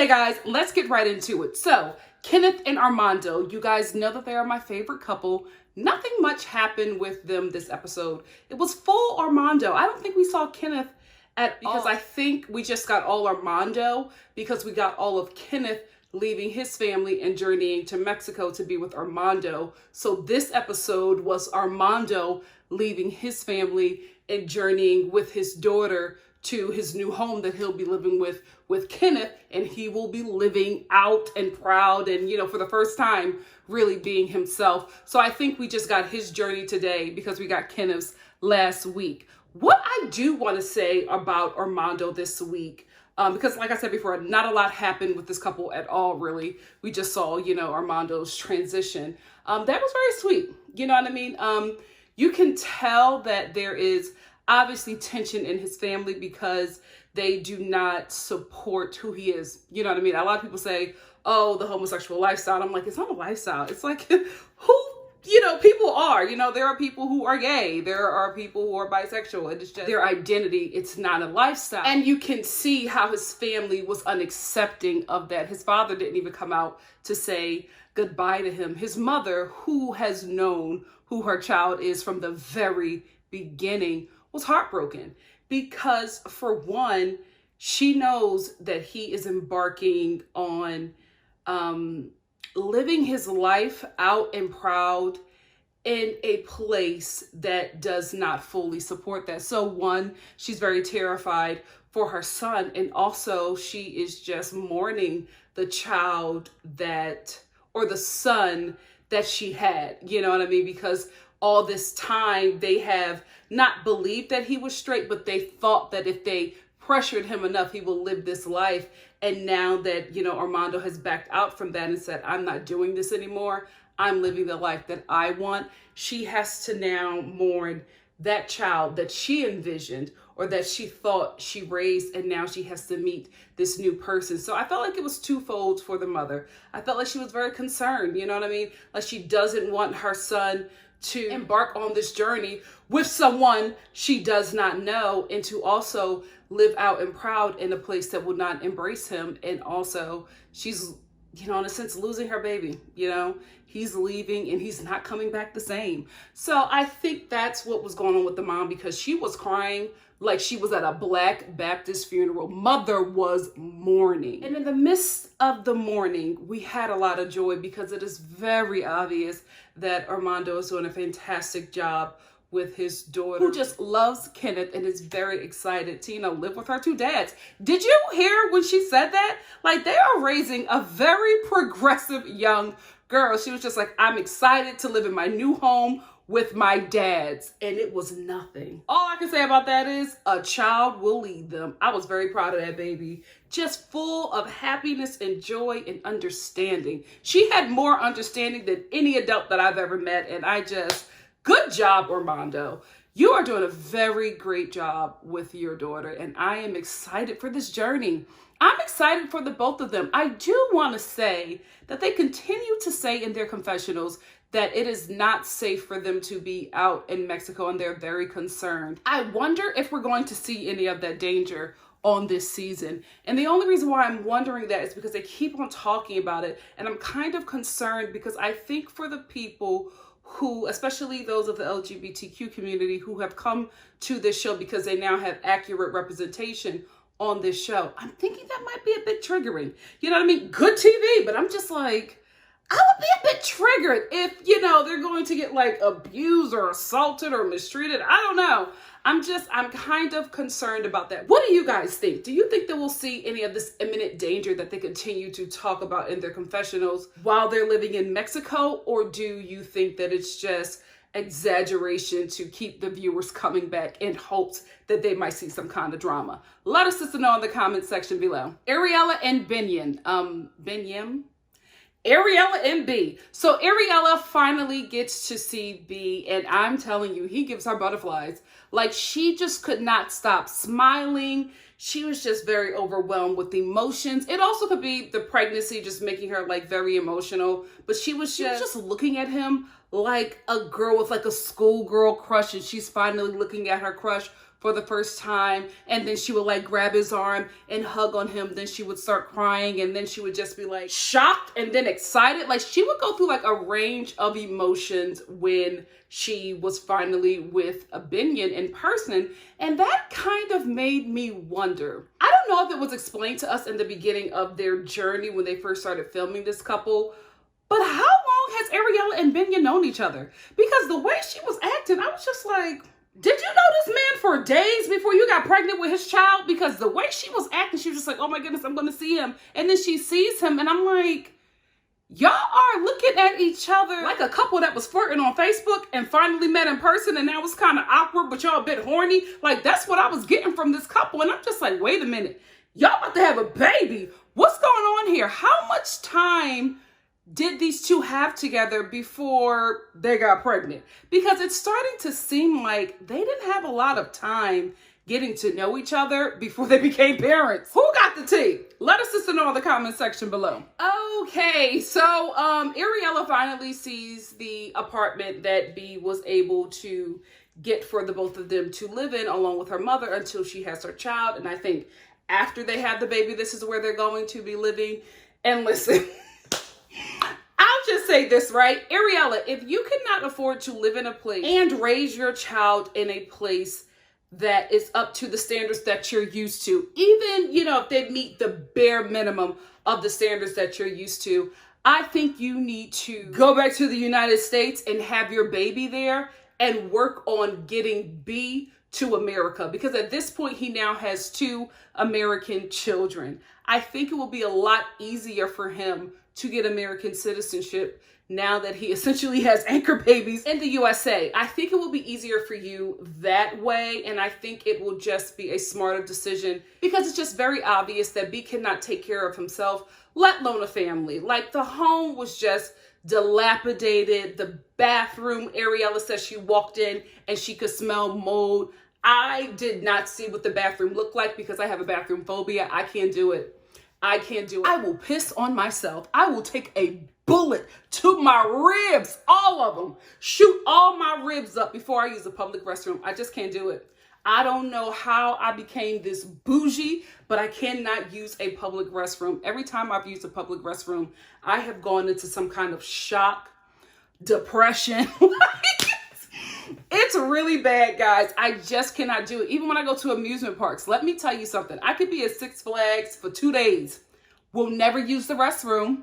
Hey guys, let's get right into it. So, Kenneth and Armando, you guys know that they are my favorite couple. Nothing much happened with them this episode. It was full Armando. I don't think we saw Kenneth at all. Because I think we just got all Armando because we got all of Kenneth leaving his family and journeying to Mexico to be with Armando. So this episode was Armando leaving his family and journeying with his daughter to his new home that he'll be living with Kenneth, and he will be living out and proud and, for the first time, really being himself. So I think we just got his journey today because we got Kenneth's last week. What I do want to say about Armando this week, because like I said before, not a lot happened with this couple at all, really. We just saw, Armando's transition. That was very sweet. You know what I mean? You can tell that there is obviously tension in his family because they do not support who he is. You know what I mean? A lot of people say, oh, the homosexual lifestyle. I'm like, it's not a lifestyle. It's like who, people are. There are people who are gay. There are people who are bisexual. And it's just their identity. It's not a lifestyle. And you can see how his family was unaccepting of that. His father didn't even come out to say goodbye to him. His mother, who has known who her child is from the very beginning, was heartbroken because, for one, she knows that he is embarking on living his life out and proud in a place that does not fully support that. So one, she's very terrified for her son, and also she is just mourning the child or the son that she had, you know what I mean? Because all this time they have not believed that he was straight, but they thought that if they pressured him enough, he will live this life. And now that, Armando has backed out from that and said, I'm not doing this anymore, I'm living the life that I want, she has to now mourn that child that she envisioned or that she thought she raised, and now she has to meet this new person. So I felt like it was twofold for the mother. I felt like she was very concerned, you know what I mean? Like she doesn't want her son to embark on this journey with someone she does not know, and to also live out and proud in a place that would not embrace him. And also she's, in a sense, losing her baby. He's leaving and he's not coming back the same. So I think that's what was going on with the mom, because she was crying like she was at a Black Baptist funeral. Mother was mourning. And in the midst of the mourning, we had a lot of joy because it is very obvious that Armando is doing a fantastic job with his daughter, who just loves Kenneth and is very excited to, live with her two dads. Did you hear when she said that? Like, they are raising a very progressive young girl. She was just like, I'm excited to live in my new home with my dads. And it was nothing. All I can say about that is a child will lead them. I was very proud of that baby. Just full of happiness and joy and understanding. She had more understanding than any adult that I've ever met. And good job, Armando. You are doing a very great job with your daughter, and I am excited for this journey. I'm excited for the both of them. I do want to say that they continue to say in their confessionals that it is not safe for them to be out in Mexico, and they're very concerned. I wonder if we're going to see any of that danger on this season. And the only reason why I'm wondering that is because they keep on talking about it, and I'm kind of concerned because I think for the people who, especially those of the LGBTQ community who have come to this show because they now have accurate representation on this show, I'm thinking that might be a bit triggering. You know what I mean? Good TV, but I'm just like, I would be a bit triggered if, they're going to get like abused or assaulted or mistreated. I don't know. I'm kind of concerned about that. What do you guys think? Do you think that we'll see any of this imminent danger that they continue to talk about in their confessionals while they're living in Mexico? Or do you think that it's just exaggeration to keep the viewers coming back in hopes that they might see some kind of drama? Let us know in the comment section below. Ariella and Benyam. Ariella and B. So Ariella finally gets to see B, and I'm telling you, he gives her butterflies. Like, she just could not stop smiling. She was just very overwhelmed with emotions. It also could be the pregnancy just making her like very emotional, but she was just looking at him like a girl with like a schoolgirl crush, and she's finally looking at her crush for the first time, and then she would like grab his arm and hug on him. Then she would start crying, and then she would just be like shocked and then excited. Like she would go through like a range of emotions when she was finally with a Binion in person. And that kind of made me wonder. I don't know if it was explained to us in the beginning of their journey when they first started filming this couple, but how long has Ariella and Binion known each other? Because the way she was acting, I was just like, did you know this man for days before you got pregnant with his child? Because the way she was acting, she was just like, oh my goodness, I'm going to see him. And then she sees him and I'm like, y'all are looking at each other like a couple that was flirting on Facebook and finally met in person, and that was kind of awkward, but y'all a bit horny. Like, that's what I was getting from this couple. And I'm just like, wait a minute. Y'all about to have a baby. What's going on here? How much time did these two have together before they got pregnant? Because it's starting to seem like they didn't have a lot of time getting to know each other before they became parents. Who got the tea? Let us know in the comment section below. Okay, so Ariella finally sees the apartment that B was able to get for the both of them to live in along with her mother until she has her child. And I think after they have the baby, this is where they're going to be living. And listen, I'll just say this, right? Ariella, if you cannot afford to live in a place and raise your child in a place that is up to the standards that you're used to, even, you know, if they meet the bare minimum of the standards that you're used to, I think you need to go back to the United States and have your baby there and work on getting B to America. Because at this point, he now has 2 American children. I think it will be a lot easier for him to get American citizenship now that he essentially has anchor babies in the USA. I think it will be easier for you that way. And I think it will just be a smarter decision because it's just very obvious that B cannot take care of himself, let alone a family. Like, the home was just dilapidated. The bathroom, Ariella says she walked in and she could smell mold. I did not see what the bathroom looked like because I have a bathroom phobia. I can't do it. I can't do it. I will piss on myself. I will take a bullet to my ribs, all of them. Shoot all my ribs up before I use a public restroom. I just can't do it. I don't know how I became this bougie, but I cannot use a public restroom. Every time I've used a public restroom, I have gone into some kind of shock, depression. It's really bad, guys. I just cannot do it. Even when I go to amusement parks, let me tell you something. I could be at Six Flags for 2 days. Will never use the restroom.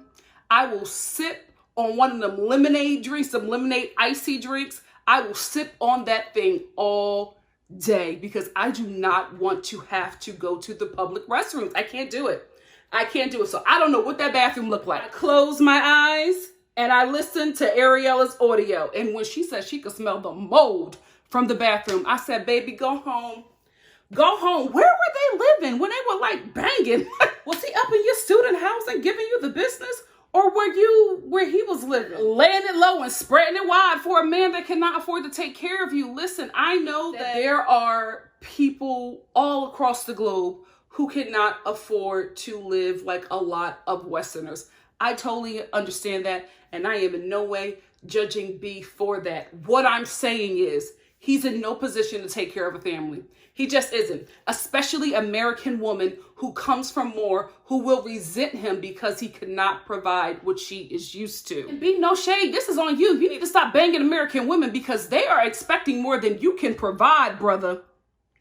I will sip on one of them lemonade drinks, some lemonade icy drinks. I will sip on that thing all day because I do not want to have to go to the public restrooms. I can't do it. I can't do it. So I don't know what that bathroom looked like. I close my eyes and I listen to Ariella's audio. And when she said she could smell the mold from the bathroom, I said, baby, go home. Go home. Where were they living when they were like banging? Was he up in your student house and giving you the business? Or were you where he was living? Laying it low and spreading it wide for a man that cannot afford to take care of you. Listen, I know that there are people all across the globe who cannot afford to live like a lot of Westerners. I totally understand that. And I am in no way judging B for that. What I'm saying is he's in no position to take care of a family. He just isn't. Especially American woman who comes from more, who will resent him because he cannot provide what she is used to. And B, no shade, this is on you. You need to stop banging American women because they are expecting more than you can provide, brother.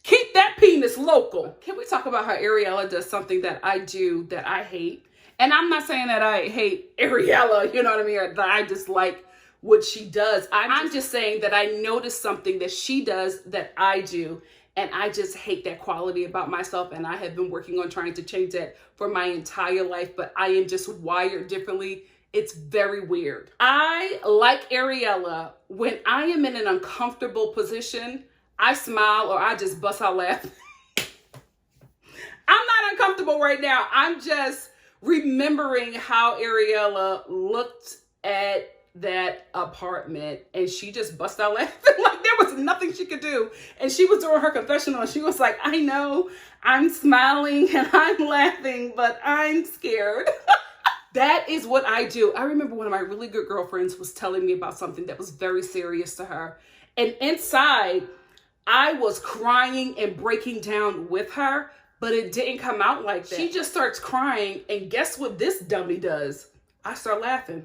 Keep that penis local. Can we talk about how Ariella does something that I do that I hate? And I'm not saying that I hate Ariella, you know what I mean, or that I dislike what she does. I'm just saying that I noticed something that she does that I do. And I just hate that quality about myself. And I have been working on trying to change that for my entire life. But I am just wired differently. It's very weird. I, like Ariella, when I am in an uncomfortable position, I smile or I just bust out laughing. I'm not uncomfortable right now. I'm just remembering how Ariella looked at that apartment and she just bust out laughing. Like there was nothing she could do. And she was doing her confessional and she was like, I know I'm smiling and I'm laughing, but I'm scared. That is what I do. I remember one of my really good girlfriends was telling me about something that was very serious to her. And inside, I was crying and breaking down with her, but it didn't come out like that. She just starts crying, and guess what this dummy does? I start laughing.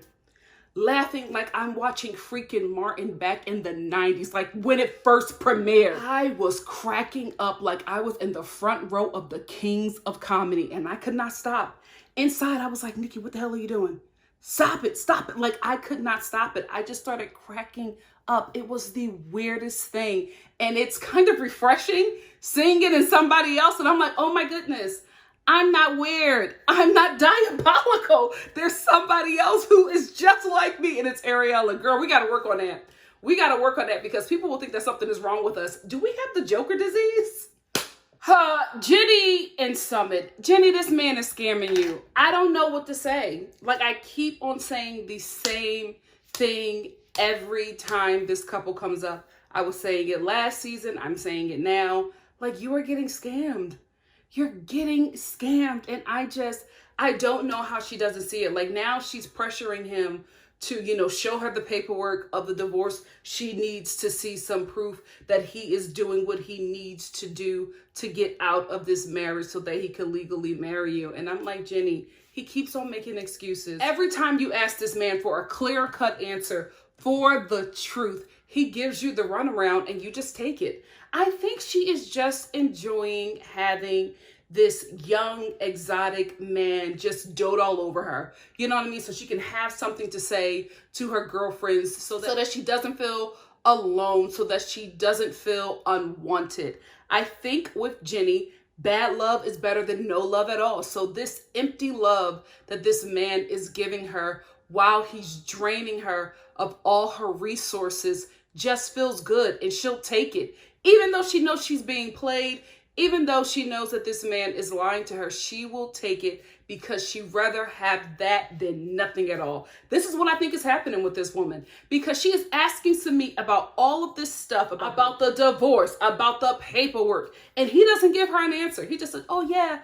Laughing like I'm watching freaking Martin back in the 90s, like when it first premiered. I was cracking up like I was in the front row of the kings of comedy, and I could not stop. Inside, I was like, Nikki, what the hell are you doing? Stop it, stop it. Like, I could not stop it. I just started cracking up. It was the weirdest thing. And it's kind of refreshing seeing it in somebody else. And I'm like, oh my goodness, I'm not weird. I'm not diabolical. There's somebody else who is just like me, and it's Ariella. Girl, we got to work on that. We got to work on that because people will think that something is wrong with us. Do we have the Joker disease? Jenny and Summit. Jenny, this man is scamming you. I don't know what to say. Like, I keep on saying the same thing every time this couple comes up. I was saying it last season. I'm saying it now. Like, you are getting scammed. You're getting scammed. And I don't know how she doesn't see it. Like, now she's pressuring him to, show her the paperwork of the divorce. She needs to see some proof that he is doing what he needs to do to get out of this marriage so that he can legally marry you. And I'm like, Jenny, he keeps on making excuses. Every time you ask this man for a clear-cut answer for the truth, he gives you the runaround and you just take it. I think she is just enjoying having this young, exotic man just dote all over her. You know what I mean? So she can have something to say to her girlfriends so that she doesn't feel alone, so that she doesn't feel unwanted. I think with Jenny, bad love is better than no love at all. So this empty love that this man is giving her while he's draining her of all her resources just feels good, and she'll take it. Even though she knows she's being played, even though she knows that this man is lying to her, she will take it because she'd rather have that than nothing at all. This is what I think is happening with this woman, because she is asking Samit about all of this stuff, about the divorce, about the paperwork, and he doesn't give her an answer. He just said, oh yeah,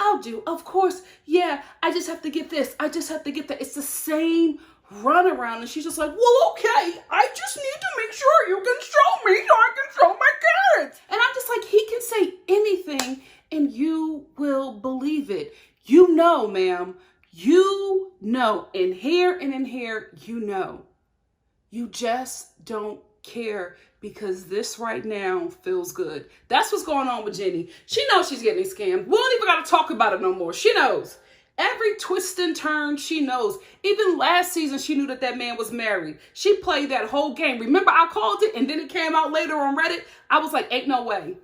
I'll do. Of course, yeah, I just have to get this. I just have to get that. It's the same runaround, and she's just like, well, okay, I just need to make sure you can show me so I can show my carrots. And I'm just like, he can say anything and you will believe it. You know, ma'am, you know, in here and in here, you know. You just don't care because this right now feels good. That's what's going on with Jenny. She knows she's getting scammed. We don't even got to talk about it no more. She knows. Every twist and turn, she knows. Even last season, she knew that that man was married. She played that whole game. Remember, I called it, and then it came out later on Reddit. I was like, ain't no way.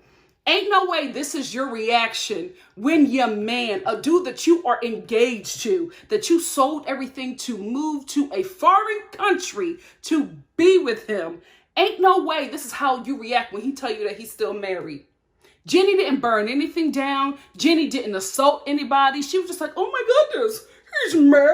Ain't no way this is your reaction when your man, a dude that you are engaged to, that you sold everything to, move to a foreign country to be with him. Ain't no way this is how you react when he tell you that he's still married. Jenny didn't burn anything down. Jenny didn't assault anybody. She was just like, oh my goodness, he's married?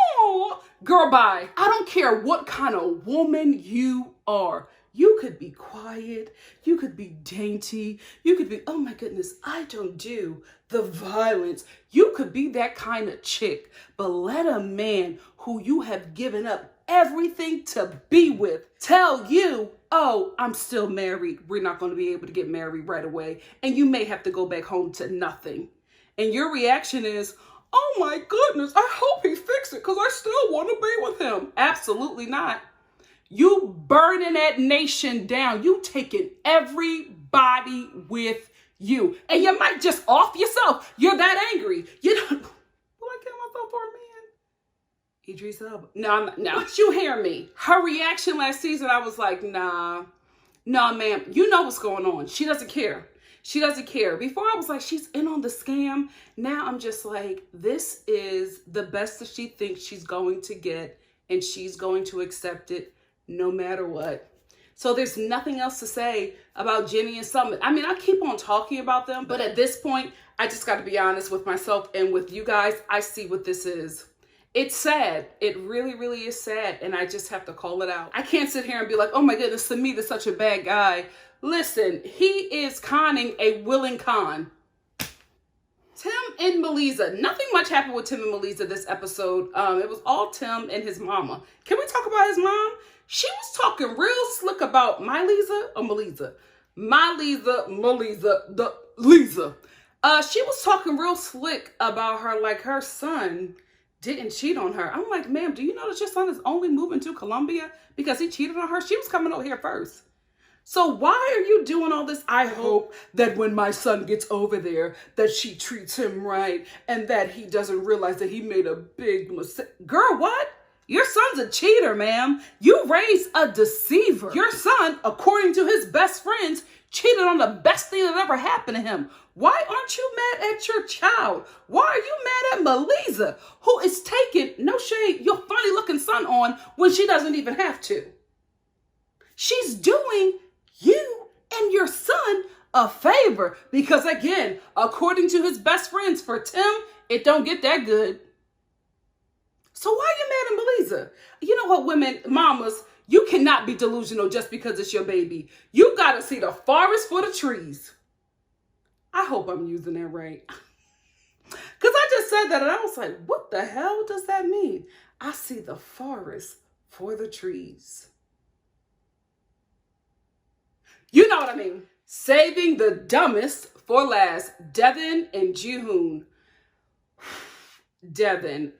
Oh, girl, bye. I don't care what kind of woman you are. You could be quiet. You could be dainty. You could be, oh my goodness, I don't do the violence. You could be that kind of chick. But let a man who you have given up everything to be with tell you, oh, I'm still married. We're not going to be able to get married right away. And you may have to go back home to nothing. And your reaction is, oh my goodness, I hope he fixes it because I still want to be with him. Absolutely not. You burning that nation down. You taking everybody with you. And you might just off yourself. You're that angry. You don't, will I kill myself for a man? Idris Elba. No, no. But you hear me. Her reaction last season, I was like, nah, ma'am. You know what's going on. She doesn't care. She doesn't care. Before I was like, she's in on the scam. Now I'm just like, this is the best that she thinks she's going to get, and she's going to accept it no matter what. So there's nothing else to say about Jenny and Summit. I mean, I keep on talking about them, but at this point, I just got to be honest with myself and with you guys. I see what this is. It's sad. It really, really is sad. And I just have to call it out. I can't sit here and be like, oh my goodness, Samit is such a bad guy. Listen, he is conning a willing con. Tim and Melissa. Nothing much happened with Tim and Melissa this episode. It was all Tim and his mama. Can we talk about his mom? She was talking real slick about Melissa. Lisa. She was talking real slick about her, like her son didn't cheat on her. I'm like, ma'am, do you know that your son is only moving to Colombia because he cheated on her? She was coming over here first. So why are you doing all this? I hope that when my son gets over there, that she treats him right and that he doesn't realize that he made a big mistake. Girl, what? Your son's a cheater, ma'am. You raised a deceiver. Your son, according to his best friends, cheated on the best thing that ever happened to him. Why aren't you mad at your child? Why are you mad at Melisa, who is taking, no shade, your funny looking son on when she doesn't even have to? She's doing you and your son a favor because, again, according to his best friends, for Tim, it don't get that good. So why are you mad at Melisa? You know what, women, mamas, you cannot be delusional just because it's your baby. You got to see the forest for the trees. I hope I'm using that right. Because I just said that and I was like, what the hell does that mean? I see the forest for the trees. You know what I mean. Saving the dumbest for last. Deavan and Jihoon. Deavan,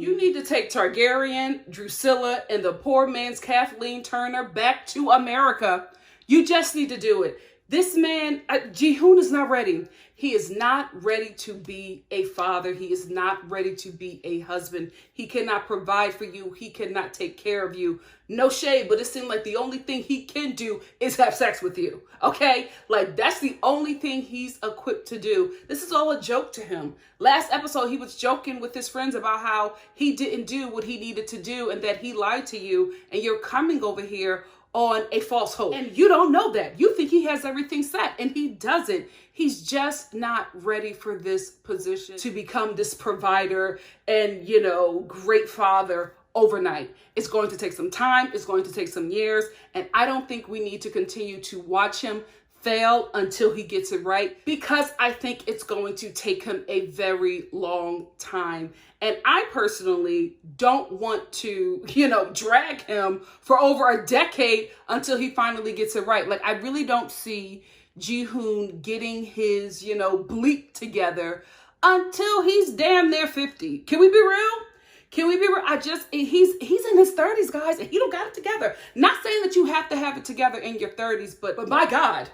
you need to take Targaryen, Drusilla, and the poor man's Kathleen Turner back to America. You just need to do it. This man, Jihoon, is not ready. He is not ready to be a father. He is not ready to be a husband. He cannot provide for you. He cannot take care of you. No shade, but it seemed like the only thing he can do is have sex with you. Okay? Like, that's the only thing he's equipped to do. This is all a joke to him. Last episode, he was joking with his friends about how he didn't do what he needed to do and that he lied to you, and you're coming over here on a false hope. And you don't know that. You think he has everything set, and he doesn't. He's just not ready for this position to become this provider and, you know, great father overnight. It's going to take some time. It's going to take some years. And I don't think we need to continue to watch him fail until he gets it right, because I think it's going to take him a very long time. And I personally don't want to, you know, drag him for over a decade until he finally gets it right. Like, I really don't see Jihoon getting his, you know, bleep together until he's damn near 50. Can we be real? Can we be real? He's in his 30s, guys, and he don't got it together. Not saying that you have to have it together in your 30s, but my God,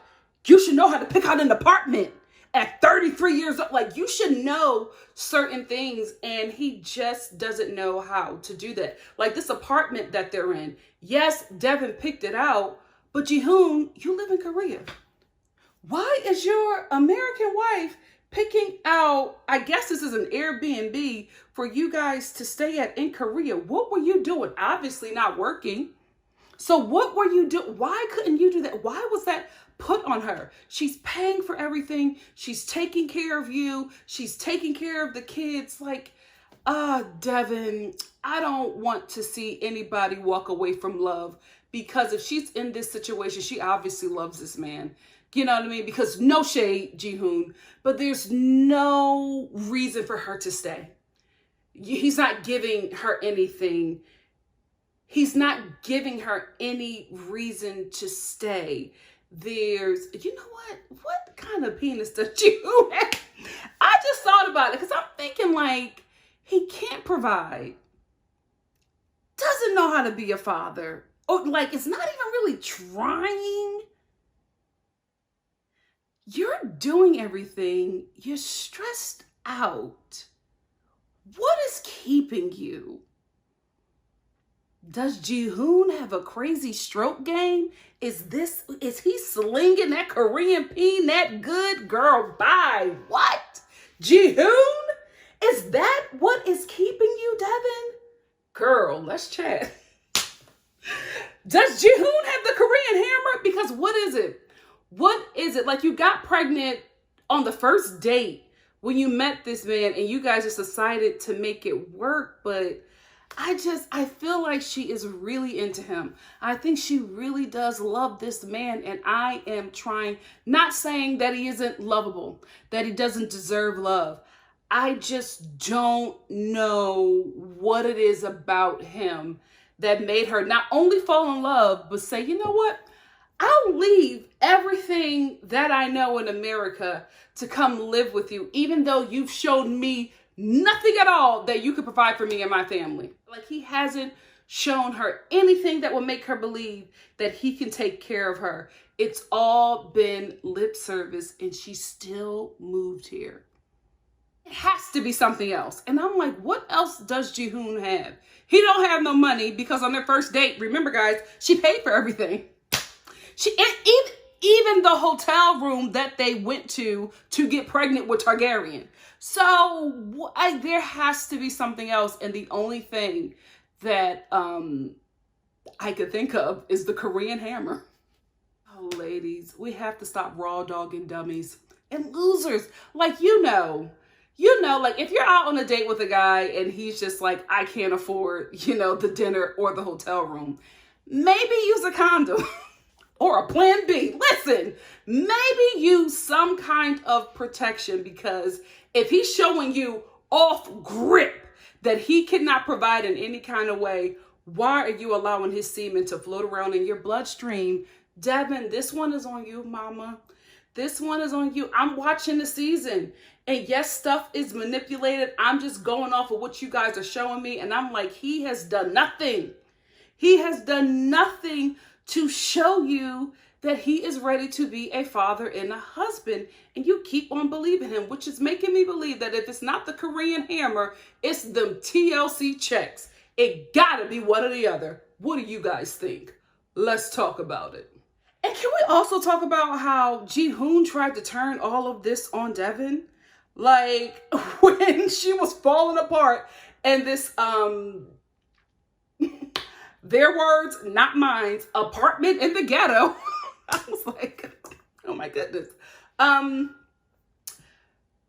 you should know how to pick out an apartment at 33 years old. Like, you should know certain things, and he just doesn't know how to do that. Like, this apartment that they're in, yes, Deavan picked it out, but Jihoon, you live in Korea. Why is your American wife picking out, I guess this is an Airbnb for you guys to stay at in Korea? What were you doing? Obviously not working. So what were you doing? Why couldn't you do that? Why was that put on her? She's paying for everything. She's taking care of you. She's taking care of the kids. Like, Deavan, I don't want to see anybody walk away from love, because if she's in this situation, she obviously loves this man. You know what I mean? Because no shade, Jihoon, but there's no reason for her to stay. He's not giving her anything. He's not giving her any reason to stay. There's, you know what kind of penis does Jihoon have? I just thought about it because I'm thinking, like, he can't provide, doesn't know how to be a father, or like, it's not even really trying. You're doing everything. You're stressed out. What is keeping you? Does Jihoon have a crazy stroke game? Is he slinging that Korean peen that good? Girl, bye. What? Jihoon? Is that what is keeping you, Deavan? Girl, let's chat. Does Jihoon have the Korean hammer? Because what is it? What is it? Like, you got pregnant on the first date when you met this man and you guys just decided to make it work. But I feel like she is really into him. I think she really does love this man. And I am trying, not saying that he isn't lovable, that he doesn't deserve love. I just don't know what it is about him that made her not only fall in love, but say, you know what? I'll leave everything that I know in America to come live with you, even though you've shown me nothing at all that you could provide for me and my family. Like, he hasn't shown her anything that will make her believe that he can take care of her. It's all been lip service, and she still moved here. It has to be something else. And I'm like, what else does Jihoon have? He don't have no money, because on their first date, remember guys, she paid for everything. Even the hotel room that they went to get pregnant with Targaryen. So there has to be something else. And the only thing that I could think of is the Korean hammer. Oh, ladies, we have to stop raw dogging dummies and losers. Like, you know, like if you're out on a date with a guy and he's just like, I can't afford, the dinner or the hotel room, maybe use a condom. Or a plan B. Listen, maybe use some kind of protection, because if he's showing you off grip that he cannot provide in any kind of way, why are you allowing his semen to float around in your bloodstream? Deavan, this one is on you, mama. This one is on you. I'm watching the season. And yes, stuff is manipulated. I'm just going off of what you guys are showing me. And I'm like, he has done nothing. He has done nothing to show you that he is ready to be a father and a husband. And you keep on believing him, which is making me believe that if it's not the Korean hammer, it's them TLC checks. It gotta be one or the other. What do you guys think? Let's talk about it. And can we also talk about how Jihoon tried to turn all of this on Deavan? Like, when she was falling apart and this, their words, not mine, apartment in the ghetto. I was like, oh my goodness.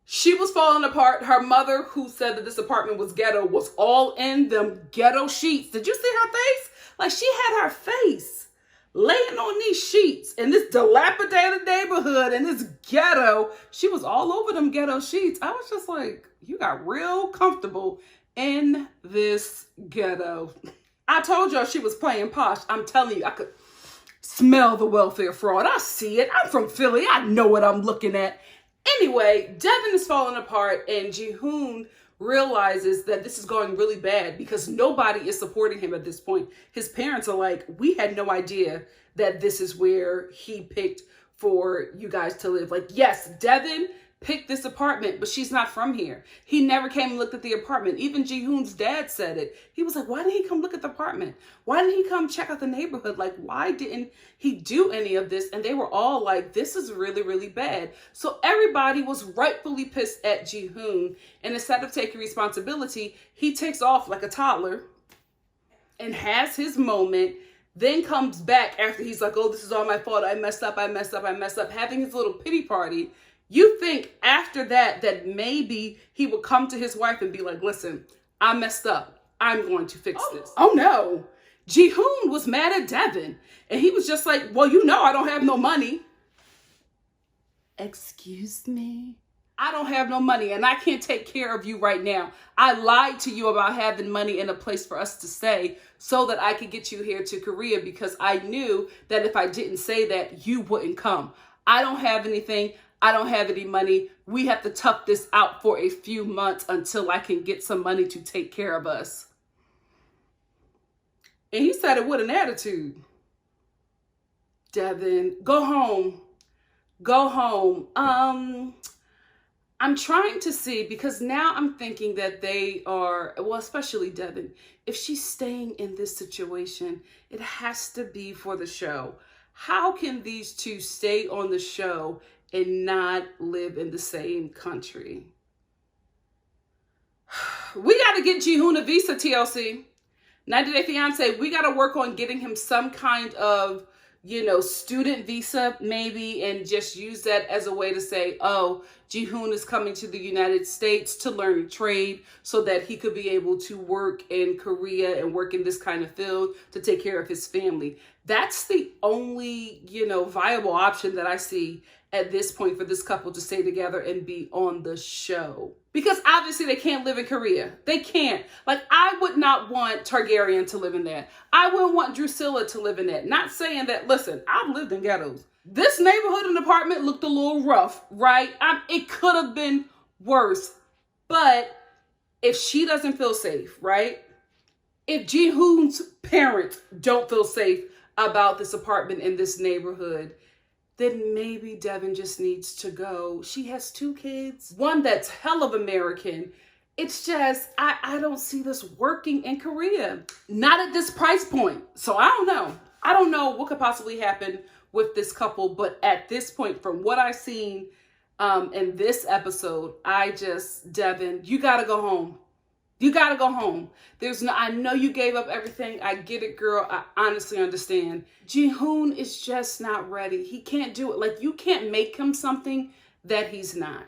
She was falling apart. Her mother, who said that this apartment was ghetto, was all in them ghetto sheets. Did you see her face? Like, she had her face laying on these sheets in this dilapidated neighborhood, in this ghetto. She was all over them ghetto sheets. I was just like, you got real comfortable in this ghetto. I told y'all she was playing posh. I'm telling you, I could smell the welfare fraud. I see it. I'm from Philly. I know what I'm looking at. Anyway, Deavan is falling apart, and Jihoon realizes that this is going really bad because nobody is supporting him at this point. His parents are like, we had no idea that this is where he picked for you guys to live. Like, yes, Deavan picked this apartment, but she's not from here. He never came and looked at the apartment. Even Jihoon's dad said it. He was like, why didn't he come look at the apartment? Why didn't he come check out the neighborhood? Like, why didn't he do any of this? And they were all like, this is really, really bad. So everybody was rightfully pissed at Jihoon. And instead of taking responsibility, he takes off like a toddler and has his moment, then comes back after he's like, oh, this is all my fault. I messed up, having his little pity party. You think after that maybe he would come to his wife and be like, listen, I messed up. I'm going to fix this. Oh no. Jihoon was mad at Deavan. And he was just like, well, I don't have no money. Excuse me? I don't have no money and I can't take care of you right now. I lied to you about having money and a place for us to stay so that I could get you here to Korea, because I knew that if I didn't say that, you wouldn't come. I don't have anything. I don't have any money. We have to tough this out for a few months until I can get some money to take care of us. And he said it with an attitude. Deavan, go home. Go home. I'm trying to see, because now I'm thinking that they are, well, especially Deavan, if she's staying in this situation, it has to be for the show. How can these two stay on the show and not live in the same country? We got to get Jihoon a visa, TLC. 90 Day Fiancé, we got to work on getting him some kind of, student visa maybe, and just use that as a way to say, oh, Jihoon is coming to the United States to learn trade so that he could be able to work in Korea and work in this kind of field to take care of his family. That's the only, viable option that I see at this point for this couple to stay together and be on the show. Because obviously they can't live in Korea. They can't. Like, I would not want Targaryen to live in that. I wouldn't want Drusilla to live in that. Not saying that, listen, I've lived in ghettos. This neighborhood and apartment looked a little rough, right? It could have been worse. But if she doesn't feel safe, right? If Ji-hoon's parents don't feel safe about this apartment in this neighborhood, then maybe Deavan just needs to go. She has 2 kids, one that's hell of American. It's just, I don't see this working in Korea. Not at this price point. So I don't know. I don't know what could possibly happen with this couple. But at this point, from what I've seen in this episode, Deavan, you gotta go home. You gotta go home. I know you gave up everything. I get it, girl. I honestly understand. Ji-hoon is just not ready. He can't do it. Like, you can't make him something that he's not.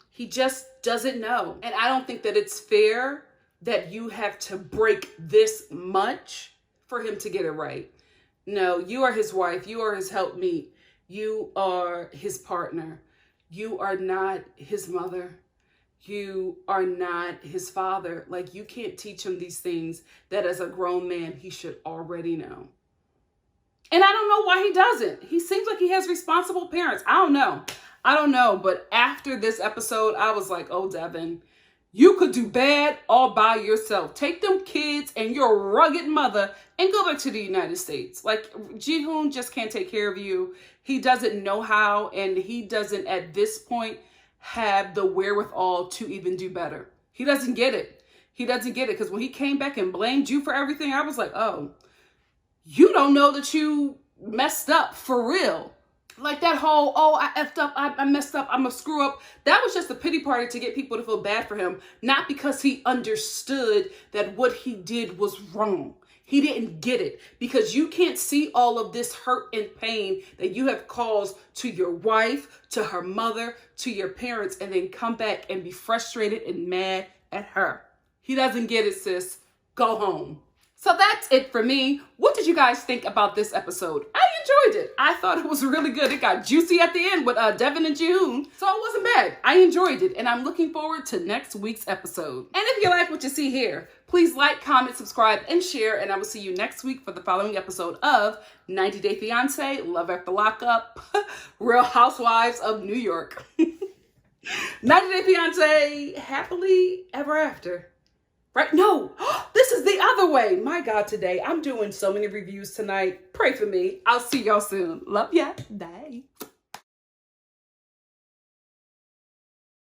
He just doesn't know. And I don't think that it's fair that you have to break this much for him to get it right. No, you are his wife. You are his helpmeet. You are his partner. You are not his mother. You are not his father. Like, you can't teach him these things that as a grown man, he should already know. And I don't know why he doesn't. He seems like he has responsible parents. I don't know. But after this episode, I was like, oh, Deavan, you could do bad all by yourself. Take them kids and your rugged mother and go back to the United States. Like, Ji-hoon just can't take care of you. He doesn't know how, and he doesn't at this point have the wherewithal to even do better. He doesn't get it. He doesn't get it, because when he came back and blamed you for everything, I was like, oh, you don't know that you messed up for real. Like that whole, oh, I effed up, I messed up, I'm a screw up. That was just a pity party to get people to feel bad for him, not because he understood that what he did was wrong. He didn't get it, because you can't see all of this hurt and pain that you have caused to your wife, to her mother, to your parents, and then come back and be frustrated and mad at her. He doesn't get it, sis. Go home. So that's it for me. What did you guys think about this episode? I enjoyed it. I thought it was really good. It got juicy at the end with Deavan and Ji-hoon, so it wasn't bad. I enjoyed it, and I'm looking forward to next week's episode. And if you like what you see here, please like, comment, subscribe, and share, and I will see you next week for the following episode of 90 Day Fiance, Love After Lockup, Real Housewives of New York. 90 Day Fiance, happily ever after. Right? No, this is the other way. My God, today I'm doing so many reviews tonight. Pray for me. I'll see y'all soon. Love ya. Bye.